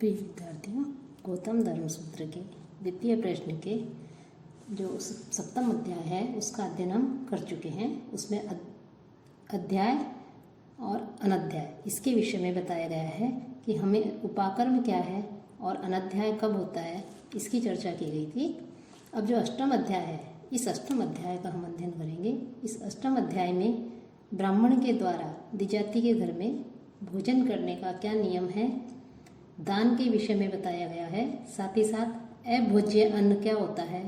प्रिय विद्यार्थियों, गौतम धर्मसूत्र के द्वितीय प्रश्न के जो सप्तम अध्याय है उसका अध्ययन हम कर चुके हैं। उसमें अध्याय और अनध्याय इसके विषय में बताया गया है कि हमें उपाकर्म क्या है और अनध्याय कब होता है, इसकी चर्चा की गई थी। अब जो अष्टम अध्याय है, इस अष्टम अध्याय का हम अध्ययन करेंगे। इस अष्टम अध्याय में ब्राह्मण के द्वारा द्विजाति के घर में भोजन करने का क्या नियम है, दान के विषय में बताया गया है। साथ ही साथ अभोज्य अन्न क्या होता है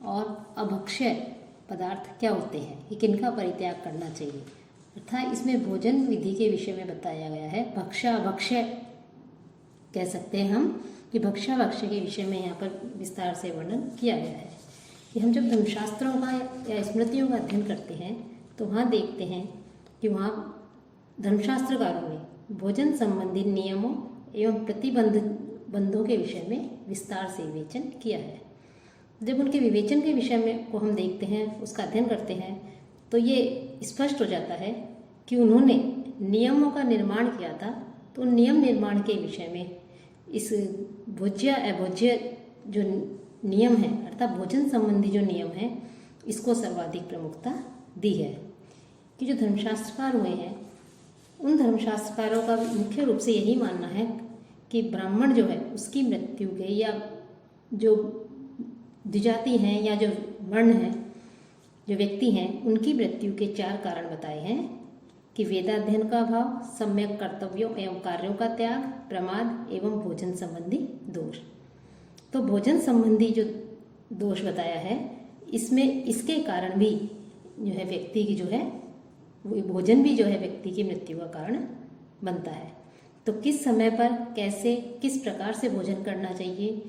और अभक्ष्य पदार्थ क्या होते हैं, ये किनका परित्याग करना चाहिए। अर्थात इसमें भोजन विधि के विषय में बताया गया है। भक्षा भक्ष्य कह सकते हैं हम कि भक्षा भक्ष्य के विषय में यहाँ पर विस्तार से वर्णन किया गया है कि हम जब धर्मशास्त्रों का या स्मृतियों का अध्ययन करते हैं तो वहाँ देखते हैं कि वहाँ धर्मशास्त्रकारों ने भोजन संबंधी नियमों एवं प्रतिबंधों के विषय में विस्तार से विवेचन किया है। जब उनके विवेचन के विषय में को हम देखते हैं, उसका अध्ययन करते हैं, तो ये स्पष्ट हो जाता है कि उन्होंने नियमों का निर्माण किया था। तो नियम निर्माण के विषय में इस भोज्य अभोज्य जो नियम है, अर्थात भोजन संबंधी जो नियम है, इसको सर्वाधिक प्रमुखता दी है। कि जो धर्मशास्त्रकार हुए हैं, उन धर्मशास्त्रकारों का मुख्य रूप से यही मानना है कि ब्राह्मण जो है उसकी मृत्यु के या जो द्विजाति हैं या जो वर्ण हैं, जो व्यक्ति हैं, उनकी मृत्यु के 4 कारण बताए हैं कि वेदाध्ययन का अभाव, सम्यक कर्तव्यों एवं कार्यों का त्याग, प्रमाद एवं भोजन संबंधी दोष। तो भोजन संबंधी जो दोष बताया है, इसमें इसके कारण भी जो है व्यक्ति की जो है वो भोजन भी जो है व्यक्ति की मृत्यु का कारण बनता है। तो किस समय पर कैसे किस प्रकार से भोजन करना चाहिए,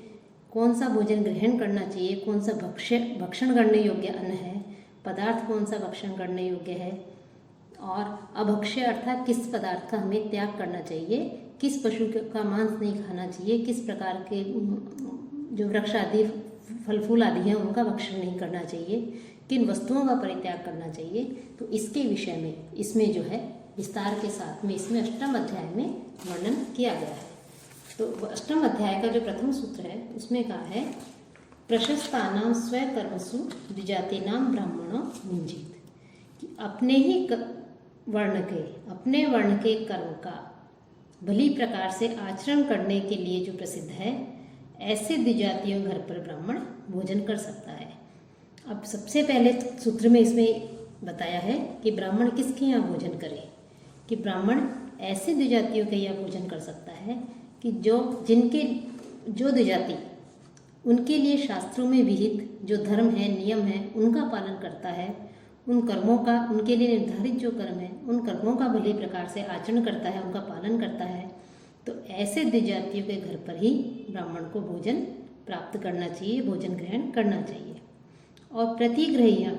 कौन सा भोजन ग्रहण करना चाहिए, कौन सा भक्षण करने योग्य अन्न है, पदार्थ कौन सा भक्षण करने योग्य है, और अभक्ष्य अर्थात किस पदार्थ का हमें त्याग करना चाहिए, किस पशु का मांस नहीं खाना चाहिए, किस प्रकार के जो वृक्ष आदि फल फूल आदि हैं उनका भक्षण नहीं करना चाहिए, किन वस्तुओं का परित्याग करना चाहिए। तो इसके विषय में इसमें जो है विस्तार के साथ में इसमें अष्टम अध्याय में वर्णन किया गया है। तो अष्टम अध्याय का जो प्रथम सूत्र है उसमें कहा है, प्रशस्तानां स्वकर्मसु द्विजातीनां ब्राह्मणों मुंजित, कि अपने वर्ण के कर्म का भली प्रकार से आचरण करने के लिए जो प्रसिद्ध है, ऐसे द्विजातियों घर पर ब्राह्मण भोजन कर सकता है। अब सबसे पहले सूत्र में इसमें बताया है कि ब्राह्मण किसके यहाँ भोजन करे, कि ब्राह्मण ऐसे द्विजातियों के यहाँ भोजन कर सकता है कि जो द्विजाति उनके लिए शास्त्रों में विहित जो धर्म है, नियम है, उनका पालन करता है, उन कर्मों का, उनके लिए निर्धारित जो कर्म है उन कर्मों का भली प्रकार से आचरण करता है, उनका पालन करता है। तो ऐसे द्विजातियों के घर पर ही ब्राह्मण को भोजन प्राप्त करना चाहिए, भोजन ग्रहण करना चाहिए। और प्रतिग्रहिया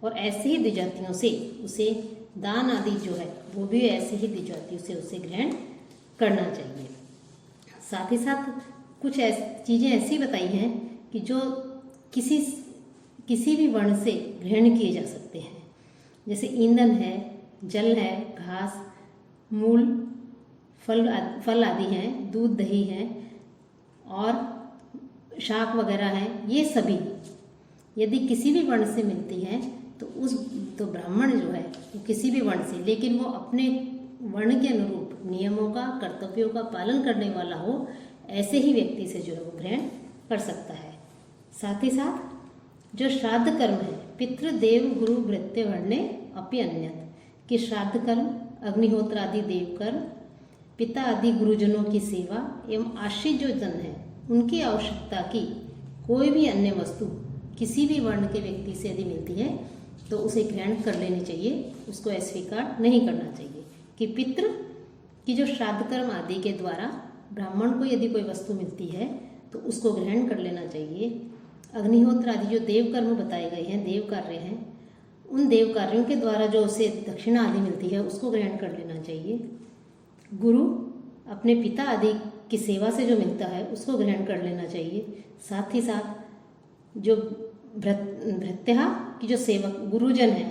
और ऐसे ही द्विजातियों से उसे दान आदि जो है वो भी ऐसे ही द्विजातियों से उसे ग्रहण करना चाहिए। साथ ही साथ कुछ चीज़ें ऐसी बताई हैं कि जो किसी भी वर्ण से ग्रहण किए जा सकते हैं, जैसे ईंधन है, जल है, घास, मूल, फल आदि हैं, दूध दही है और शाक वगैरह है, ये सभी यदि किसी भी वर्ण से मिलती है तो ब्राह्मण जो है वो किसी भी वर्ण से, लेकिन वो अपने वर्ण के अनुरूप नियमों का, कर्तव्यों का पालन करने वाला हो, ऐसे ही व्यक्ति से जो है वो ग्रहण कर सकता है। साथ ही साथ जो श्राद्ध कर्म है, पितृदेव गुरु भृत्य वर्णे अपि अन्यत, कि श्राद्ध कर्म, अग्निहोत्र आदि देव कर्म, पिता आदि गुरुजनों की सेवा एवं आश्रित जो जन है उनकी आवश्यकता की कोई भी अन्य वस्तु किसी भी वर्ण के व्यक्ति से यदि मिलती है तो उसे ग्रहण कर लेनी चाहिए, उसको अस्वीकार नहीं करना चाहिए। कि पितृ की जो श्राद्ध कर्म आदि के द्वारा ब्राह्मण को यदि कोई वस्तु मिलती है तो उसको ग्रहण कर लेना चाहिए। अग्निहोत्र आदि जो देव कर्म बताए गए हैं, देव कार्य हैं, उन देव कार्यों के द्वारा जो उसे दक्षिणा आदि मिलती है उसको ग्रहण कर लेना चाहिए। गुरु अपने पिता आदि की सेवा से जो मिलता है उसको ग्रहण कर लेना चाहिए। साथ ही साथ जो भृत्या की जो सेवक गुरुजन है,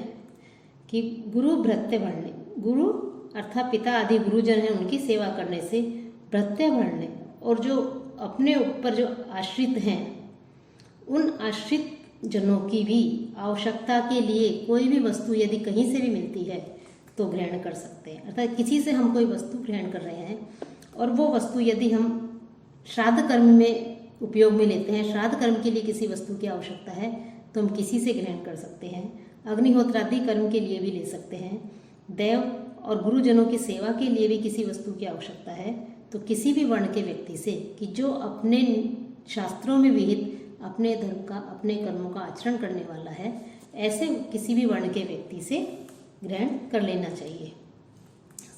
कि गुरु भृत्य वर्ण, गुरु अर्थात पिता आदि गुरुजन हैं, उनकी सेवा करने से प्रत्यय बढ़ने और जो अपने ऊपर जो आश्रित हैं उन आश्रित जनों की भी आवश्यकता के लिए कोई भी वस्तु यदि कहीं से भी मिलती है तो ग्रहण कर सकते हैं। अर्थात किसी से हम कोई वस्तु ग्रहण कर रहे हैं और वो वस्तु यदि हम श्राद्ध कर्म में उपयोग में लेते हैं, श्राद्ध कर्म के लिए किसी वस्तु की आवश्यकता है तो हम किसी से ग्रहण कर सकते हैं। अग्निहोत्रादि कर्म के लिए भी ले सकते हैं। देव और गुरुजनों की सेवा के लिए भी किसी वस्तु की आवश्यकता है तो किसी भी वर्ण के व्यक्ति से कि जो अपने शास्त्रों में विहित अपने धर्म का, अपने कर्मों का आचरण करने वाला है, ऐसे किसी भी वर्ण के व्यक्ति से ग्रहण कर लेना चाहिए।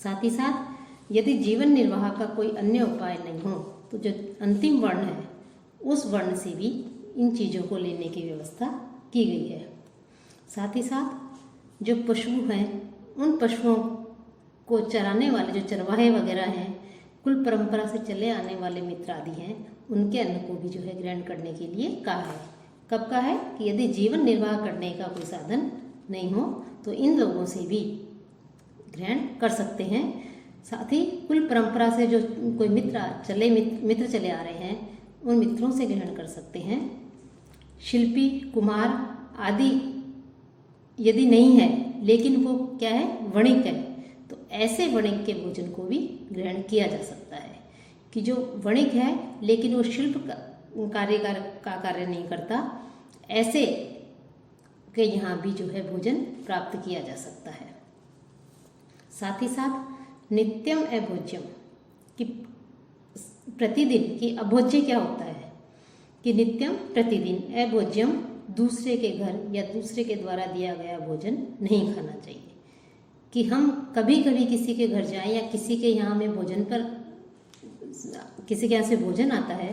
साथ ही साथ यदि जीवन निर्वाह का कोई अन्य उपाय नहीं हो तो जो अंतिम वर्ण है उस वर्ण से भी इन चीज़ों को लेने की व्यवस्था की गई है। साथ ही साथ जो पशु हैं उन पशुओं को चराने वाले जो चरवाहे वगैरह हैं, कुल परंपरा से चले आने वाले मित्र आदि हैं, उनके अन्न को भी जो है ग्रहण करने के लिए कहा है। कब कहा है कि यदि जीवन निर्वाह करने का कोई साधन नहीं हो तो इन लोगों से भी ग्रहण कर सकते हैं। साथ ही कुल परंपरा से जो कोई मित्र चले आ रहे हैं उन मित्रों से ग्रहण कर सकते हैं। शिल्पी, कुम्हार आदि यदि नहीं है लेकिन वो क्या है, वणिक है, तो ऐसे वणिक के भोजन को भी ग्रहण किया जा सकता है। कि जो वणिक है लेकिन वो शिल्प का कार्य नहीं करता, ऐसे के यहाँ भी जो है भोजन प्राप्त किया जा सकता है। साथ ही साथ नित्यम अभोज्यम कि प्रतिदिन की अभोज्य क्या होता है कि नित्यम प्रतिदिन, अभोज्यम दूसरे के घर या दूसरे के द्वारा दिया गया भोजन नहीं खाना चाहिए। कि हम कभी कभी किसी के घर जाएं या किसी के यहाँ में भोजन पर, किसी के यहाँ से भोजन आता है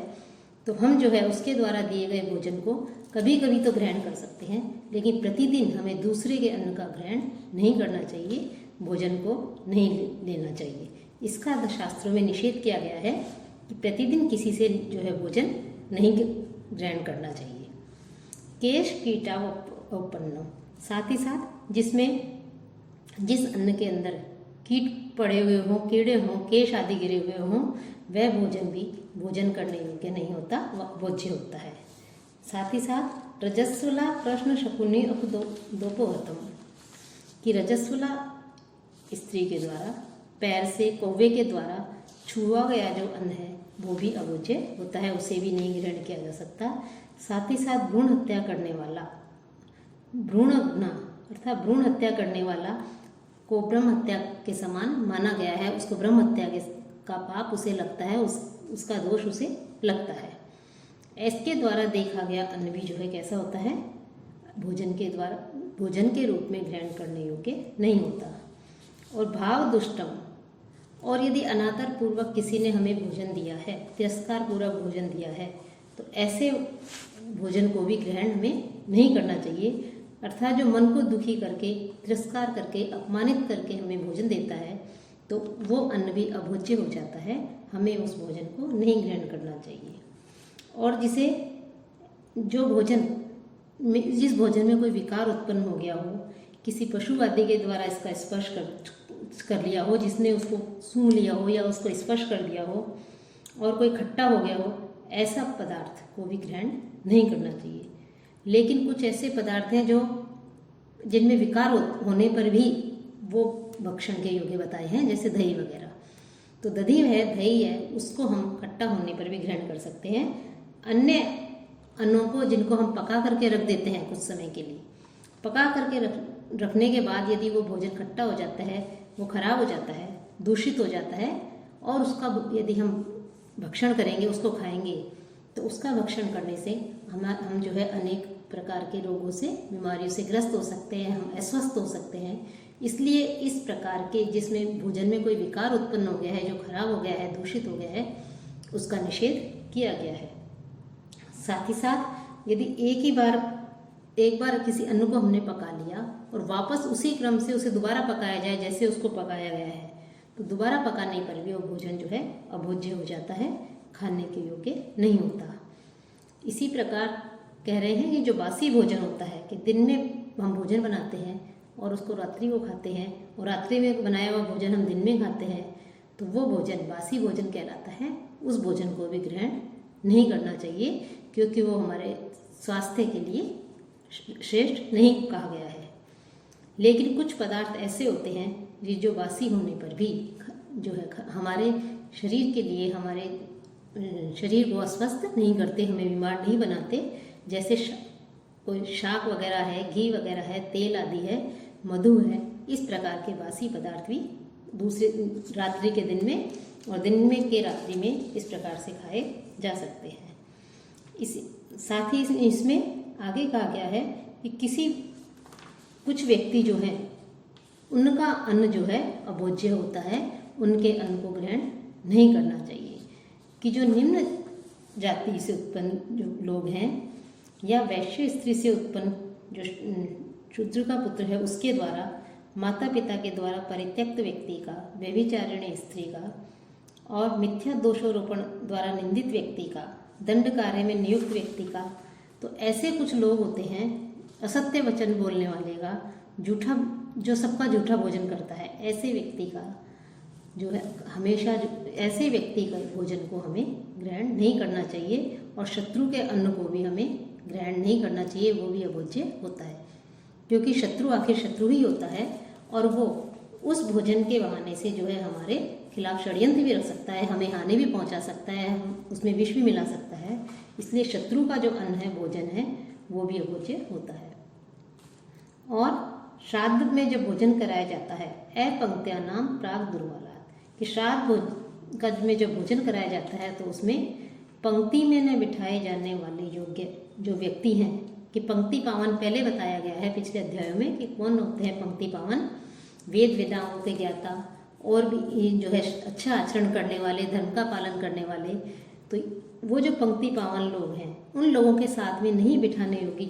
तो हम जो है उसके द्वारा दिए गए भोजन को कभी कभी तो ग्रहण कर सकते हैं, लेकिन प्रतिदिन हमें दूसरे के अन्न का ग्रहण नहीं करना चाहिए, भोजन को नहीं लेना चाहिए। इसका शास्त्रों में निषेध किया गया है कि प्रतिदिन किसी से जो है भोजन नहीं ग्रहण करना चाहिए। केश कीटावपन्नो, साथ ही साथ जिसमें जिस अन्न के अंदर कीट पड़े हुए हों, कीड़े हों, केश आदि गिरे हुए हों, वह भोजन भी भोजन करने योग्य नहीं होता, वह भोज्य होता है। साथ ही साथ रजस्वला प्रश्न शकुनी दोपोहतम कि रजस्वला स्त्री के द्वारा पैर से कौवे के द्वारा छुआ गया जो अन्न है वो भी अभोज्य होता है, उसे भी नहीं ग्रहण किया जा सकता। साथ ही साथ भ्रूण हत्या करने वाला, भ्रूणघ्ना अर्थात भ्रूण हत्या करने वाला को ब्रह्म हत्या के समान माना गया है, उसको ब्रह्म हत्या का पाप उसे लगता है, उसका दोष उसे लगता है। इसके द्वारा देखा गया अन्न भी जो है कैसा होता है, भोजन के द्वारा भोजन के रूप में ग्रहण करने योग्य नहीं होता। और भाव दुष्टम, और यदि अनादर पूर्वक किसी ने हमें भोजन दिया है, तिरस्कार पूर्वक भोजन दिया है, तो ऐसे भोजन को भी ग्रहण हमें नहीं करना चाहिए। अर्थात जो मन को दुखी करके, तिरस्कार करके, अपमानित करके हमें भोजन देता है तो वो अन्न भी अभोज्य हो जाता है, हमें उस भोजन को नहीं ग्रहण करना चाहिए। और जो भोजन में, जिस भोजन में कोई विकार उत्पन्न हो गया हो, किसी पशु आदि के द्वारा इसका स्पर्श कर लिया हो, जिसने उसको सूंघ लिया हो या उसको स्पर्श कर दिया हो और कोई खट्टा हो गया हो, ऐसा पदार्थ को भी ग्रहण नहीं करना चाहिए। लेकिन कुछ ऐसे पदार्थ हैं जो जिनमें विकार होने पर भी वो भक्षण के योग्य बताए हैं, जैसे दही वगैरह। तो दही है, उसको हम खट्टा होने पर भी ग्रहण कर सकते हैं। अन्य अन्नों को जिनको हम पका करके रख देते हैं कुछ समय के लिए, पका करके रखने के बाद यदि वो भोजन खट्टा हो जाता है, वो खराब हो जाता है, दूषित हो जाता है, और उसका यदि हम भक्षण करेंगे, उसको खाएंगे, तो उसका भक्षण करने से हम जो है अनेक प्रकार के रोगों से, बीमारियों से ग्रस्त हो सकते हैं, हम अस्वस्थ हो सकते हैं। इसलिए इस प्रकार के जिसमें भोजन में कोई विकार उत्पन्न हो गया है, जो खराब हो गया है, दूषित हो गया है, उसका निषेध किया गया है। साथ ही साथ यदि एक बार किसी अन्न को हमने पका लिया और वापस उसी क्रम से उसे दोबारा पकाया जाए जैसे उसको पकाया गया है, तो दोबारा पकाने पर भी वो भोजन जो है अभोज्य हो जाता है, खाने के योग्य नहीं होता। इसी प्रकार कह रहे हैं कि जो बासी भोजन होता है कि दिन में हम भोजन बनाते हैं और उसको रात्रि को खाते हैं, और रात्रि में बनाया हुआ भोजन हम दिन में खाते हैं, तो वो भोजन बासी भोजन कहलाता है। उस भोजन को भी ग्रहण नहीं करना चाहिए, क्योंकि वो हमारे स्वास्थ्य के लिए श्रेष्ठ नहीं कहा गया है। लेकिन कुछ पदार्थ ऐसे होते हैं जो बासी होने पर भी जो है हमारे शरीर के लिए, हमारे शरीर को अस्वस्थ नहीं करते, हमें बीमार नहीं बनाते। जैसे कोई शाक वगैरह है, घी वगैरह है, तेल आदि है, मधु है, इस प्रकार के बासी पदार्थ भी दूसरे रात्रि के दिन में और दिन में के रात्रि में इस प्रकार से खाए जा सकते हैं। इस साथ ही इसमें आगे कहा गया है कि कुछ व्यक्ति जो हैं उनका अन्न जो है अभोज्य होता है, उनके अन्न को ग्रहण नहीं करना चाहिए। कि जो निम्न जाति से उत्पन्न जो लोग हैं या वैश्य स्त्री से उत्पन्न जो शूद्र का पुत्र है, उसके द्वारा माता पिता के द्वारा परित्यक्त व्यक्ति का, व्यभिचारिणी स्त्री का और मिथ्या दोषारोपण द्वारा निंदित व्यक्ति का, दंड कार्य में नियुक्त व्यक्ति का, तो ऐसे कुछ लोग होते हैं असत्य वचन बोलने वाले का, झूठा जो सबका झूठा भोजन करता है, ऐसे व्यक्ति का जो है हमेशा ऐसे व्यक्ति का भोजन को हमें ग्रहण नहीं करना चाहिए। और शत्रु के अन्न को भी हमें ग्रहण नहीं करना चाहिए, वो भी अभोज्य होता है। क्योंकि शत्रु आखिर शत्रु ही होता है और वो उस भोजन के बहाने से जो है हमारे खिलाफ षड्यंत्र भी रख सकता है, हमें हानि भी पहुंचा सकता है, उसमें विष भी मिला सकता है। इसलिए शत्रु का जो अन्न है, भोजन है, वो भी अभोज्य होता है। और श्राद्ध में जब भोजन कराया जाता है, अपंक्त्या नाम प्राग दुर्वालात, कि श्राद्ध का में जब भोजन कराया जाता है तो उसमें पंक्ति में न बिठाए जाने वाले योग्य जो व्यक्ति हैं, कि पंक्ति पावन पहले बताया गया है पिछले अध्यायों में कि कौन होते हैं पंक्ति पावन, वेद वेदाओं के ज्ञाता और भी जो है अच्छा आचरण करने वाले, धर्म का पालन करने वाले। तो वो जो पंक्ति पावन लोग हैं, उन लोगों के साथ में नहीं बिठाने योग्य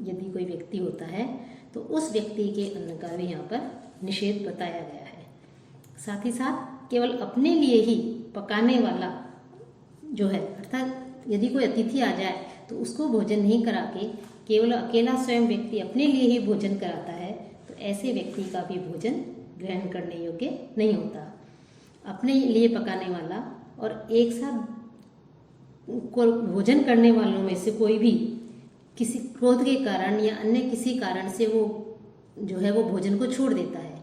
यदि कोई व्यक्ति होता है तो उस व्यक्ति के अन्न का भी यहाँ पर निषेध बताया गया है। साथ ही साथ केवल अपने लिए ही पकाने वाला जो है, अर्थात यदि कोई अतिथि आ जाए तो उसको भोजन नहीं करा के केवल अकेला स्वयं व्यक्ति अपने लिए ही भोजन कराता है, तो ऐसे व्यक्ति का भी भोजन ग्रहण करने योग्य नहीं होता। अपने लिए पकाने वाला और एक साथ को भोजन करने वालों में से कोई भी किसी क्रोध के कारण या अन्य किसी कारण से वो जो है वो भोजन को छोड़ देता है,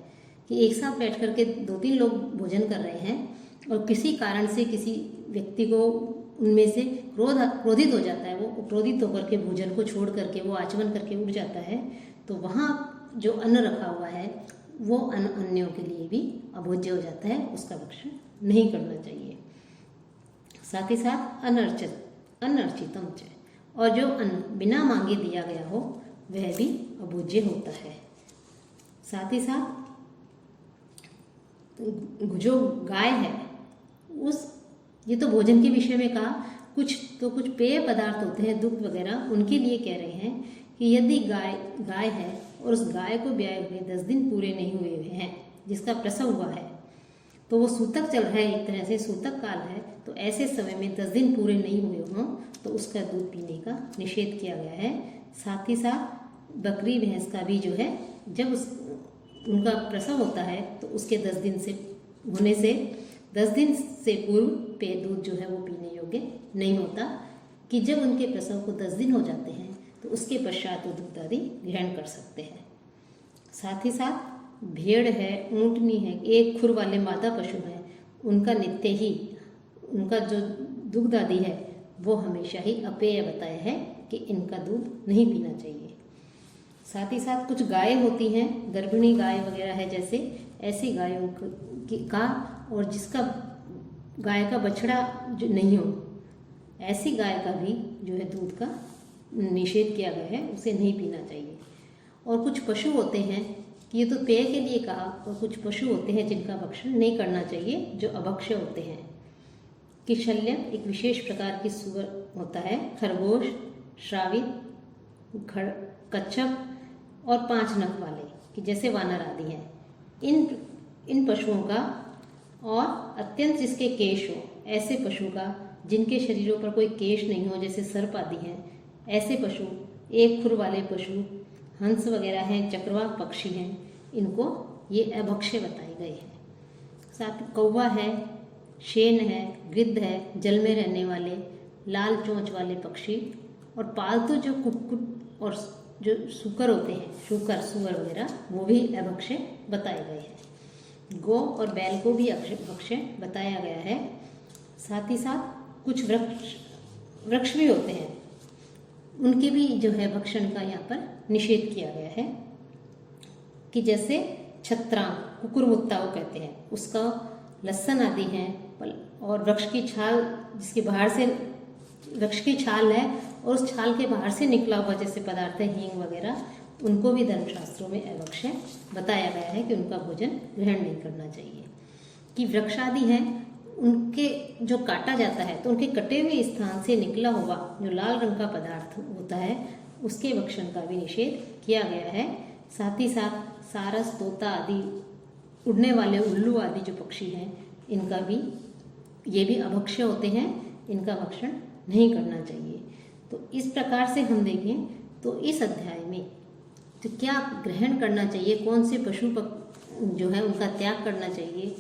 कि एक साथ बैठ करके 2-3 लोग भोजन कर रहे हैं और किसी कारण से किसी व्यक्ति को उनमें से क्रोधित हो जाता है, वो क्रोधित होकर के भोजन को छोड़ करके वो आचमन करके उठ जाता है, तो वहाँ जो अन्न रखा हुआ है वो अन्न अन्यों के लिए भी अभोज्य हो जाता है, उसका भक्षण नहीं करना चाहिए। साथ ही साथ अनर्चितम च, और जो अन्न बिना मांगे दिया गया हो वह भी अभोज्य होता है। साथ ही साथ जो गाय है ये तो भोजन के विषय में कहा, कुछ पेय पदार्थ होते हैं, दुग्ध वगैरह, उनके लिए कह रहे हैं कि यदि गाय है और उस गाय को ब्याए हुए 10 दिन पूरे नहीं हुए हैं, जिसका प्रसव हुआ है, तो वो सूतक चल रहा है, एक तरह से सूतक काल है, तो ऐसे समय में 10 दिन पूरे नहीं हुए हों तो उसका दूध पीने का निषेध किया गया है। साथ ही साथ बकरी भैंस का भी जो है जब उनका प्रसव होता है तो उसके 10 दिन से पूर्व पेय दूध जो है वो पीने योग्य नहीं होता, कि जब उनके प्रसव को 10 दिन हो जाते हैं तो उसके पश्चात वो दूध आदि ग्रहण कर सकते हैं। साथ ही साथ भेड़ है, ऊँटनी है, एक खुर वाले मादा पशु हैं, उनका नित्य ही उनका जो दुग्ध आदि है वो हमेशा ही अपेय बताया है कि इनका दूध नहीं पीना चाहिए। साथ ही साथ कुछ गाय होती हैं, गर्भिणी गाय वगैरह है, जैसे ऐसी गायों का और जिसका गाय का बछड़ा जो नहीं हो, ऐसी गाय का भी जो है दूध का निषेध किया गया है, उसे नहीं पीना चाहिए। और कुछ पशु होते हैं कि ये तो पेय के लिए कहा, और कुछ पशु होते हैं जिनका भक्षण नहीं करना चाहिए, जो अभक्ष्य होते हैं। कि शल्य एक विशेष प्रकार की सुअर होता है, खरगोश, श्रावित, कच्छप और 5 नख वाले, कि जैसे वानर आदि हैं, इन पशुओं का, और अत्यंत जिसके केश हो, ऐसे पशु का, जिनके शरीरों पर कोई केश नहीं हो, जैसे सर्प आदि हैं, ऐसे पशु, एक खुर वाले पशु, हंस वगैरह हैं, चक्रवाक पक्षी हैं, इनको ये अभक्ष्य बताए गए हैं। साथ कौवा है, शेन है, गिद्ध है, जल में रहने वाले लाल चोंच वाले पक्षी, और पालतू जो कुक्कुट और जो सूकर होते हैं, सुअर वगैरह, वो भी अभक्ष्य बताए गए हैं। गौ और बैल को भी अभक्ष्य बताया गया है। साथ ही साथ कुछ वृक्ष भी होते हैं, उनके भी जो है भक्षण का यहाँ पर निषेध किया गया है, कि जैसे छत्रां, कुकुरमुत्ता वो कहते हैं, उसका लहसुन आदि हैं, और वृक्ष की छाल, जिसके बाहर से वृक्ष की छाल है और उस छाल के बाहर से निकला हुआ जैसे पदार्थ है, हींग वगैरह, उनको भी धर्मशास्त्रों में अभक्ष्य बताया गया है कि उनका भोजन ग्रहण नहीं करना चाहिए। कि वृक्ष आदि हैं, उनके जो काटा जाता है तो उनके कटे हुए स्थान से निकला हुआ जो लाल रंग का पदार्थ होता है, उसके भक्षण का भी निषेध किया गया है। साथ ही साथ सारस, तोता आदि उड़ने वाले उल्लू आदि जो पक्षी हैं, इनका भी, ये भी अभक्ष्य होते हैं, इनका भक्षण नहीं करना चाहिए। तो इस प्रकार से हम देखें तो इस अध्याय में तो क्या ग्रहण करना चाहिए, कौन से पशु जो है उनका त्याग करना चाहिए,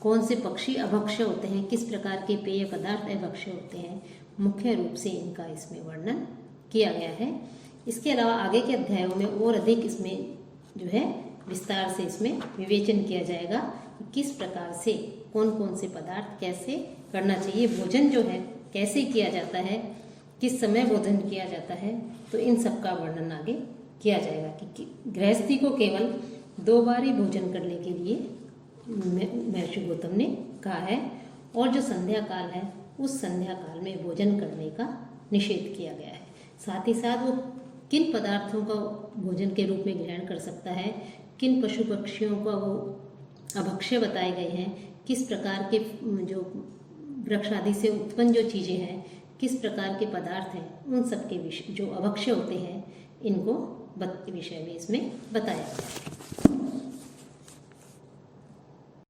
कौन से पक्षी अभक्ष्य होते हैं, किस प्रकार के पेय पदार्थ अभक्ष्य होते हैं, मुख्य रूप से इनका इसमें वर्णन किया गया है। इसके अलावा आगे के अध्यायों में और अधिक इसमें जो है विस्तार से इसमें विवेचन किया जाएगा कि किस प्रकार से कौन कौन से पदार्थ कैसे करना चाहिए, भोजन जो है कैसे किया जाता है, किस समय भोजन किया जाता है, तो इन सब का वर्णन आगे किया जाएगा। कि गृहस्थी को केवल 2 बार ही भोजन करने के लिए महर्षि गौतम ने कहा है, और जो संध्या काल है उस संध्या काल में भोजन करने का निषेध किया गया है। साथ ही साथ वो किन पदार्थों का भोजन के रूप में ग्रहण कर सकता है, किन पशु पक्षियों का वो अभक्ष्य बताए गए हैं, किस प्रकार के जो वृक्ष आदि से उत्पन्न जो चीज़ें हैं, किस प्रकार के पदार्थ हैं, उन सब के विषय जो अभक्ष्य होते हैं, इनको विषय में इसमें बताया गया है।